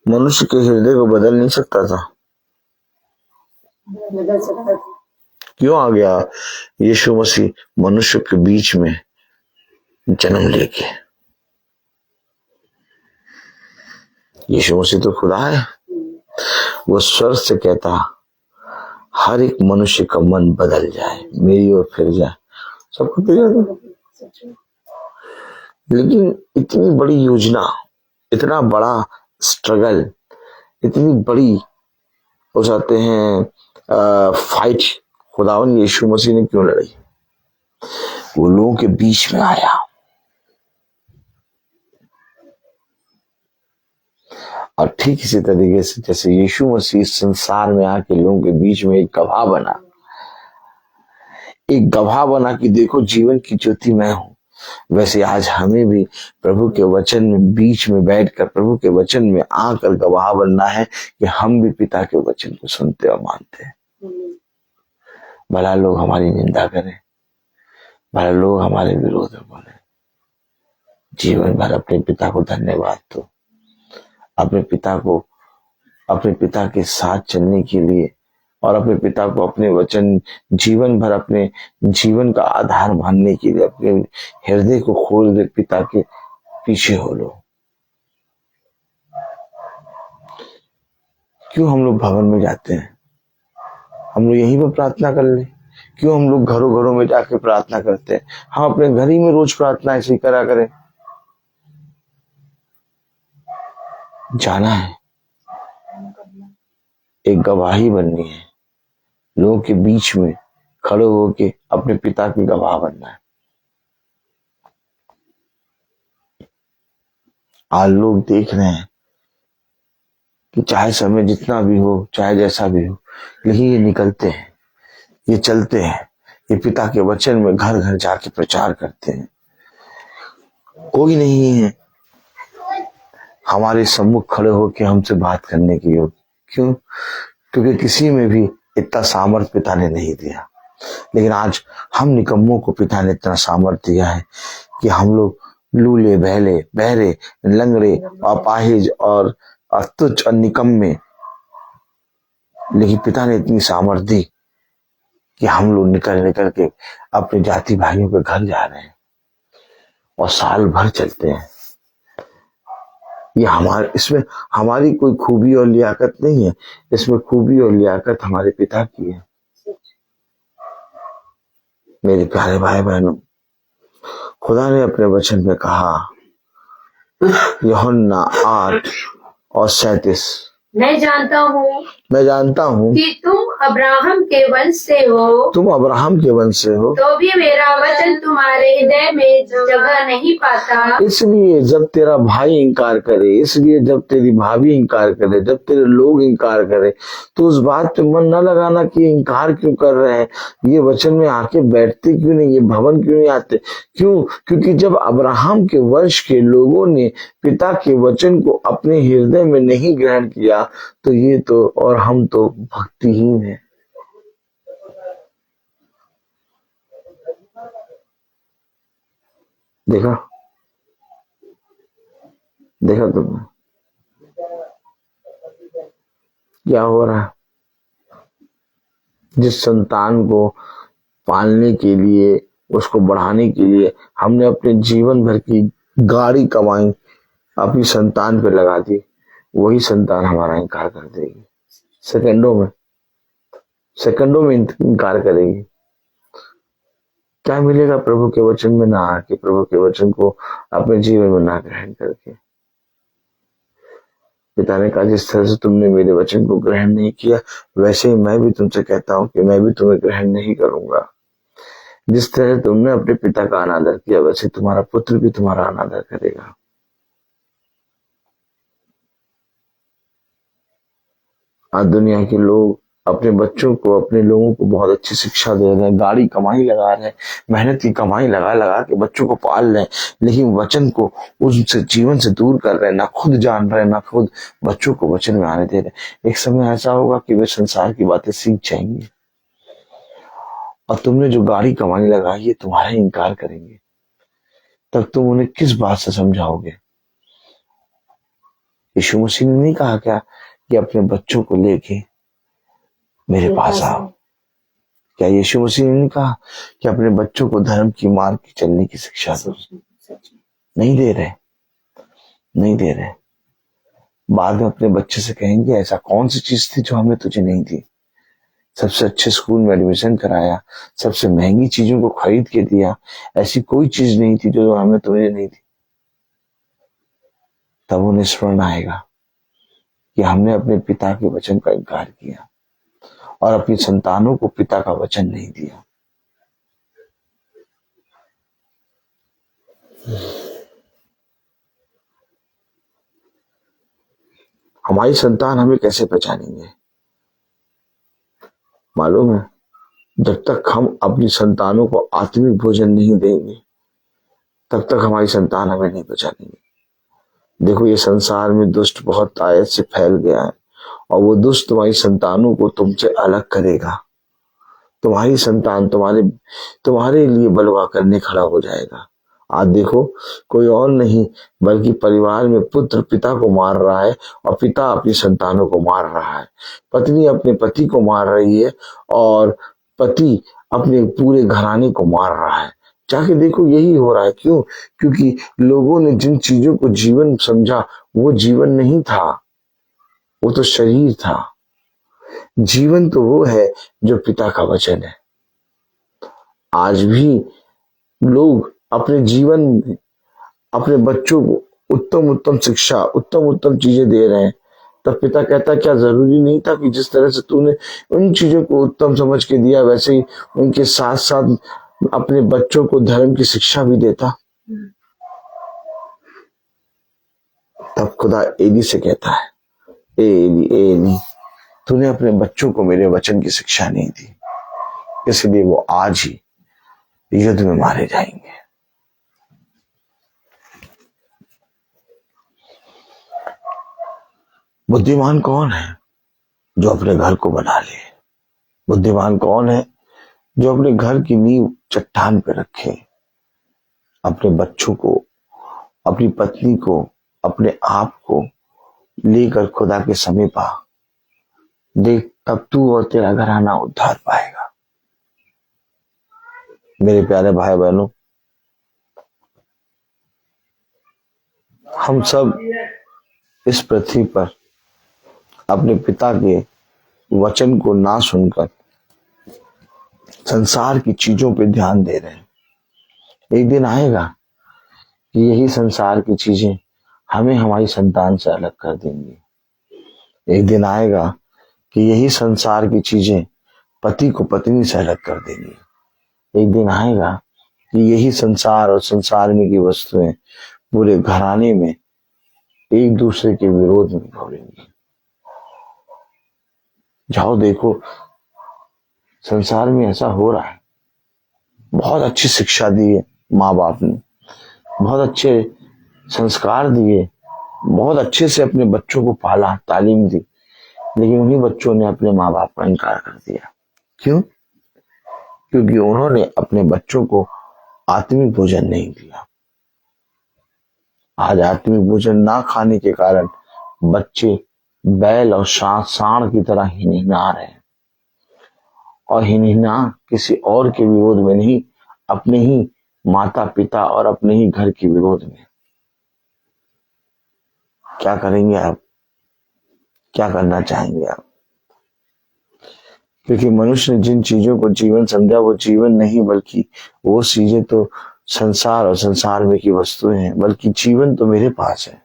मनुष्य के हृदय को बदल नहीं सकता था? क्यों आ गया यीशु मसीह मनुष्य के बीच में जन्म लेके? यीशु मसीह तो खुदा है। वो स्वर्ग से कहता हर एक मनुष्य का मन बदल जाए, मेरी ओर फिर जाए, सबको फिर जाए। लेकिन इतनी बड़ी योजना, इतना बड़ा स्ट्रगल, इतनी बड़ी हो जाते हैं फाइट खुदावन यीशु मसीह ने क्यों लड़ी? वो लोगों के बीच में आया। और ठीक इसी तरीके से जैसे यीशु मसीह संसार में आके लोगों के बीच में एक गवाह बना, एक गवाह बना कि देखो जीवन की ज्योति मैं हूं, वैसे आज हमें भी प्रभु के वचन में बीच में बैठकर प्रभु के वचन में आकर गवाह बनना है कि हम भी पिता के वचन को सुनते और मानते हैं। भला लोग हमारी निंदा करें, भला लोग हमारे विरोध में बोले, जीवन भर अपने पिता को धन्यवाद दो। अपने पिता के साथ चलने के लिए और अपने पिता को अपने वचन जीवन भर अपने जीवन का आधार मानने के लिए अपने हृदय को खोल दे, पिता के पीछे हो लो। क्यों हम लोग भवन में जाते हैं? हम लोग यहीं पर प्रार्थना कर ले। क्यों हम लोग घरों घरों में जाके प्रार्थना करते हैं? हम अपने घर ही में रोज प्रार्थना ऐसे ही करा करें। जाना है, एक गवाही बननी है, लोगों के बीच में खड़े होके अपने पिता की गवाह बनना है। आज लोग देख रहे हैं कि चाहे समय जितना भी हो, चाहे जैसा भी हो, लेकिन ये निकलते हैं, ये चलते हैं, ये पिता के वचन में घर घर जाके प्रचार करते हैं। कोई नहीं है हमारे सम्मुख खड़े होके हमसे बात करने की योग्य। क्यों? क्योंकि किसी में भी इतना सामर्थ पिता ने नहीं दिया। लेकिन आज हम निकम्मों को पिता ने इतना सामर्थ दिया है कि हम लोग लूले, बहले, बहरे, लंगड़े, अपाहिज और तुच्छ और निकम्मे, लेकिन पिता ने इतनी सामर्थ दी कि हम लोग निकल के अपने जाति भाइयों के घर जा रहे हैं और साल भर चलते हैं। ये इसमें हमारी कोई खूबी और लियाकत नहीं है, इसमें खूबी और लियाकत हमारे पिता की है। मेरे प्यारे भाई बहनों, खुदा ने अपने वचन में कहा, यूहन्ना 8:37, मैं जानता हूँ कि तुम अब्राहम के वंश से हो, तो भी मेरा वचन तुम्हारे हृदय में जगह नहीं पाता। इसलिए जब तेरा भाई इंकार करे, इसलिए जब तेरी भाभी इंकार करे, जब तेरे लोग इंकार करे, तो उस बात पे मन न लगाना कि इंकार क्यों कर रहे हैं, ये वचन में आके बैठते क्यों नहीं, ये भवन क्यों नहीं आते। क्यों? क्योंकि जब अब्राहम के वंश के लोगों ने पिता के वचन को अपने हृदय में नहीं ग्रहण किया, तो ये तो और हम तो भक्तिहीन हैं। देखा तुमने क्या हो रहा है? जिस संतान को पालने के लिए, उसको बढ़ाने के लिए हमने अपने जीवन भर की गाड़ी कमाई अपनी संतान पे लगा दी, वही संतान हमारा इनकार कर देगी। सेकंडों में इनकार करेगी। क्या मिलेगा प्रभु के वचन में ना आके, प्रभु के वचन को अपने जीवन में ना ग्रहण करके? पिता ने कहा, जिस तरह से तुमने मेरे वचन को ग्रहण नहीं किया, वैसे ही मैं भी तुमसे कहता हूं कि मैं भी तुम्हें ग्रहण नहीं करूंगा। जिस तरह से तुमने अपने पिता का अनादर किया, वैसे तुम्हारा पुत्र भी तुम्हारा अनादर करेगा। आज दुनिया के लोग अपने बच्चों को, अपने लोगों को बहुत अच्छी शिक्षा दे रहे हैं, गाड़ी कमाई लगा रहे हैं, मेहनत की कमाई लगा के बच्चों को पाल रहे हैं, लेकिन वचन को उनसे जीवन से दूर कर रहे हैं, ना खुद जान रहे हैं, ना खुद बच्चों को वचन में आने दे रहे हैं। एक समय ऐसा होगा कि वे संसार की बातें सीख जाएंगे और तुमने जो गाड़ी कमाई लगाई है तुम्हारा इनकार करेंगे, तब तुम उन्हें किस बात से समझाओगे? यीशु मसीह ने नहीं कहा क्या कि अपने बच्चों को लेके मेरे पास आओ। क्या यीशु मसीह ने कहा कि अपने बच्चों को धर्म की मार्ग की चलने की शिक्षा दो? नहीं दे रहे, नहीं दे रहे। बाद में अपने बच्चे से कहेंगे ऐसा कौन सी चीज थी जो हमें तुझे नहीं दी? सबसे अच्छे स्कूल में एडमिशन कराया, सबसे महंगी चीजों को खरीद के दिया, ऐसी कोई चीज नहीं थी जो हमें तुम्हें नहीं दी। तब उन्हें स्मरण आएगा कि हमने अपने पिता के वचन का इनकार किया और अपनी संतानों को पिता का वचन नहीं दिया। हमारी संतान हमें कैसे पहचानेंगे? मालूम है, जब तक हम अपनी संतानों को आत्मिक भोजन नहीं देंगे तब तक हमारी संतान हमें नहीं पहचानेंगे। देखो, ये संसार में दुष्ट बहुत आयत से फैल गया है और वो दुष्ट तुम्हारी संतानों को तुमसे अलग करेगा। तुम्हारी संतान तुम्हारे लिए बलवा करने खड़ा हो जाएगा। आज देखो, कोई और नहीं बल्कि परिवार में पुत्र पिता को मार रहा है और पिता अपनी संतानों को मार रहा है। पत्नी अपने पति को मार रही है और पति अपने पूरे घराने को मार रहा है। जाके देखो, यही हो रहा है। क्यों? क्योंकि लोगों ने जिन चीजों को जीवन समझा वो जीवन नहीं था, वो तो शरीर था। जीवन तो वो है जो पिता का वचन है। आज भी लोग अपने जीवन में अपने बच्चों को उत्तम उत्तम शिक्षा, उत्तम उत्तम चीजें दे रहे हैं। तब पिता कहता, क्या जरूरी नहीं था कि जिस तरह से तूने उन चीजों को उत्तम समझ के दिया वैसे ही उनके साथ साथ अपने बच्चों को धर्म की शिक्षा भी देता? तब खुदा एली से कहता है, ए एली, तूने अपने बच्चों को मेरे वचन की शिक्षा नहीं दी, इसलिए वो आज ही युद्ध में मारे जाएंगे। बुद्धिमान कौन है? जो अपने घर को बना ले। बुद्धिमान कौन है? जो अपने घर की नींव चट्टान पे रखे। अपने बच्चों को, अपनी पत्नी को, अपने आप को लेकर खुदा के समीप आ। देख, तब तू और तेरा घराना उद्धार पाएगा। मेरे प्यारे भाई बहनों, हम सब इस पृथ्वी पर अपने पिता के वचन को ना सुनकर संसार की चीजों पे ध्यान दे रहे हैं। एक दिन आएगा कि यही संसार की चीजें हमें हमारी संतान से अलग कर देंगी। एक दिन आएगा कि यही संसार की चीजें पति को पत्नी से अलग कर देंगी। एक दिन आएगा कि यही संसार और संसार में की वस्तुएं पूरे घराने में एक दूसरे के विरोध में भरेंगी। जाओ देखो, संसार में ऐसा हो रहा है। बहुत अच्छी शिक्षा दी है माँ बाप ने, बहुत अच्छे संस्कार दिए, बहुत अच्छे से अपने बच्चों को पाला, तालीम दी, लेकिन उन्हीं बच्चों ने अपने माँ बाप का इनकार कर दिया। क्यों? क्योंकि उन्होंने अपने बच्चों को आत्मिक भोजन नहीं दिया। आज आत्मिक भोजन ना खाने के कारण बच्चे बैल और सांड की तरह हिनहिना रहे हैं। और हिनहिना किसी और के विरोध में नहीं, अपने ही माता पिता और अपने ही घर के विरोध में। क्या करेंगे आप? क्या करना चाहेंगे आप? क्योंकि मनुष्य ने जिन चीजों को जीवन समझा वो जीवन नहीं, बल्कि वो चीजें तो संसार और संसार में की वस्तुएं हैं, बल्कि जीवन तो मेरे पास है।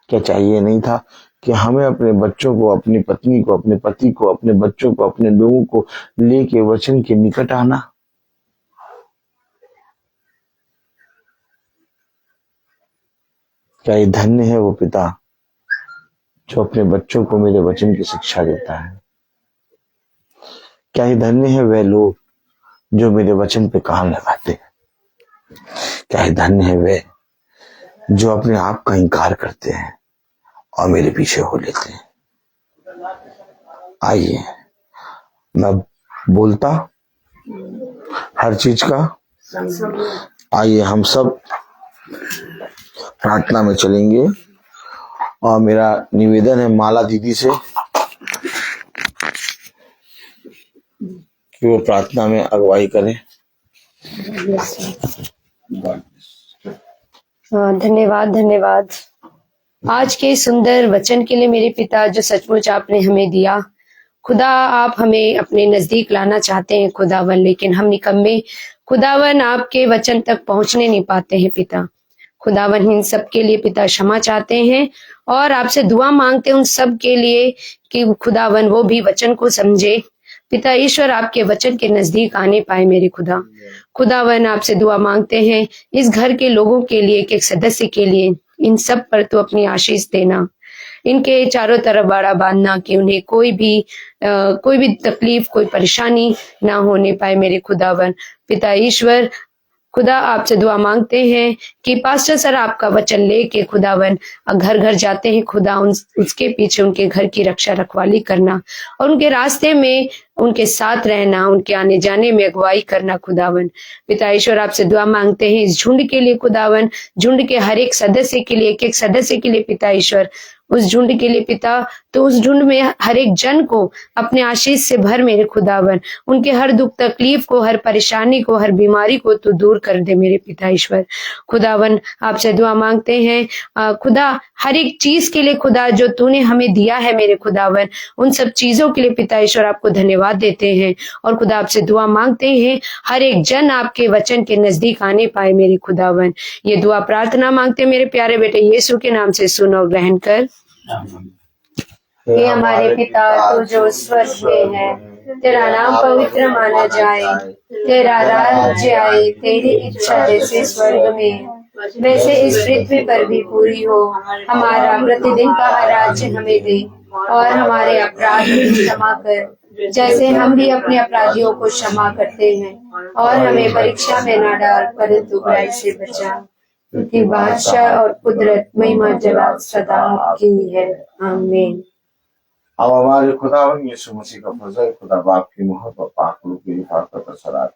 क्या चाहिए नहीं था कि हमें अपने बच्चों को, अपनी पत्नी को, अपने पति को, अपने बच्चों को, अपने लोगों को लेके वचन के निकट आना? क्या ये धन्य है वो पिता जो अपने बच्चों को मेरे वचन की शिक्षा देता है? क्या ये धन्य है वे लोग जो मेरे वचन पे कान लगाते हैं? क्या ये धन्य है वे जो अपने आप का इनकार करते हैं और मेरे पीछे हो लेते हैं? आइए, मैं बोलता हर चीज का, आइए हम सब प्रार्थना में चलेंगे और मेरा निवेदन है माला दीदी से कि वो प्रार्थना में अगुवाई करें। धन्यवाद धन्यवाद आज के सुंदर वचन के लिए मेरे पिता, जो सचमुच आपने हमें दिया। खुदा, आप हमें अपने नजदीक लाना चाहते हैं खुदावन, लेकिन हम निकम्मे खुदावन आपके वचन तक पहुंचने नहीं पाते हैं पिता। खुदावन इन सब के लिए पिता क्षमा चाहते हैं और आपसे दुआ मांगते हैं उन सब के लिए कि खुदावन वो भी वचन को समझे। पिता ईश्वर आपके वचन के नजदीक आने पाए मेरे खुदा। खुदावन आपसे दुआ मांगते हैं इस घर के लोगों के लिए, एक एक सदस्य के लिए, इन सब पर तो अपनी आशीष देना, इनके चारों तरफ बाड़ा बांधना कि उन्हें कोई भी तकलीफ, कोई परेशानी ना होने पाए मेरे खुदावन। पिता ईश्वर, खुदा आपसे दुआ मांगते हैं कि पास्टर सर आपका वचन लेके खुदावन घर घर जाते हैं खुदा, उसके पीछे उनके घर की रक्षा रखवाली करना और उनके रास्ते में उनके साथ रहना, उनके आने जाने में अगुवाई करना खुदावन। पिता ईश्वर आपसे दुआ मांगते हैं इस झुंड के लिए खुदावन, झुंड के हर एक सदस्य के लिए, एक एक सदस्य के लिए पिता ईश्वर, उस झुंड के लिए पिता, तो उस झुंड में हर एक जन को अपने आशीष से भर मेरे खुदावन। उनके हर दुख तकलीफ को, हर परेशानी को, हर बीमारी को तू दूर कर दे मेरे पिता ईश्वर। खुदावन आपसे दुआ मांगते हैं खुदा, हर एक चीज के लिए खुदा जो तूने हमें दिया है मेरे खुदावन, उन सब चीजों के लिए पिता ईश्वर आपको धन्यवाद देते हैं। और खुदा आपसे दुआ मांगते हैं हर एक जन आपके वचन के नजदीक आने पाए मेरे खुदावन। ये दुआ प्रार्थना मांगते हैं मेरे प्यारे बेटे यीशु के नाम से, सुनो और ग्रहण कर। हे हमारे पिता, तू जो स्वर्ग में है, तेरा नाम पवित्र माना जाए, तेरा राज्य आए, तेरी इच्छा जैसे स्वर्ग में वैसे इस पृथ्वी पर भी पूरी हो। हमारा प्रतिदिन का राज्य हमें दे और हमारे अपराध भी क्षमा कर, जैसे हम भी अपने अपराधियों को क्षमा करते हैं, और हमें परीक्षा में न डाल परंतु बुराई से बचा, क्योंकि बादशाह और कुदरत महिमा जलाल सदा की है। आमीन। अब हमारे खुदावन यीशु मसीह का फजल, खुदा बाप की मोहब्बत, पाक रूह की हिफाजत और सलामत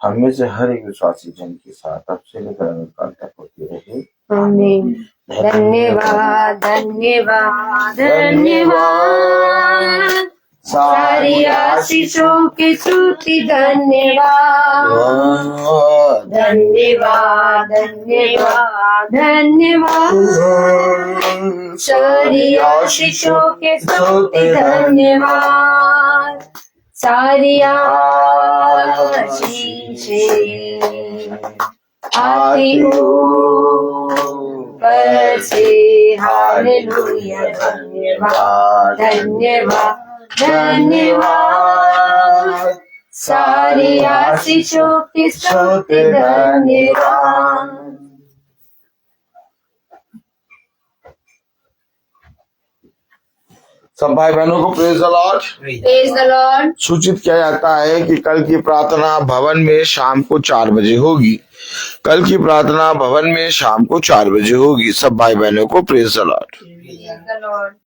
हम में से हर एक विश्वासी जन के साथ अब से लेकर अनंतकाल तक होती रहे। आमीन। धन्यवाद धन्यवाद धन्यवाद, सारी आशीषों की स्तुति धन्यवाद धन्यवाद धन्यवाद धन्यवाद, सारी आशीषों की स्तुति धन्यवाद, सारी आशीषें आती ऊपर से। हालेलुया। धन्यवाद धन्यवाद धन्यवाद, सारी आशीषों की स्तुति धन्यवाद। सब भाई बहनों को praise the Lord. Praise the Lord. सूचित किया जाता है कि कल की प्रार्थना भवन में शाम को 4 बजे होगी। कल की प्रार्थना भवन में शाम को 4 बजे होगी। सब भाई बहनों को प्रेज द लॉर्ड।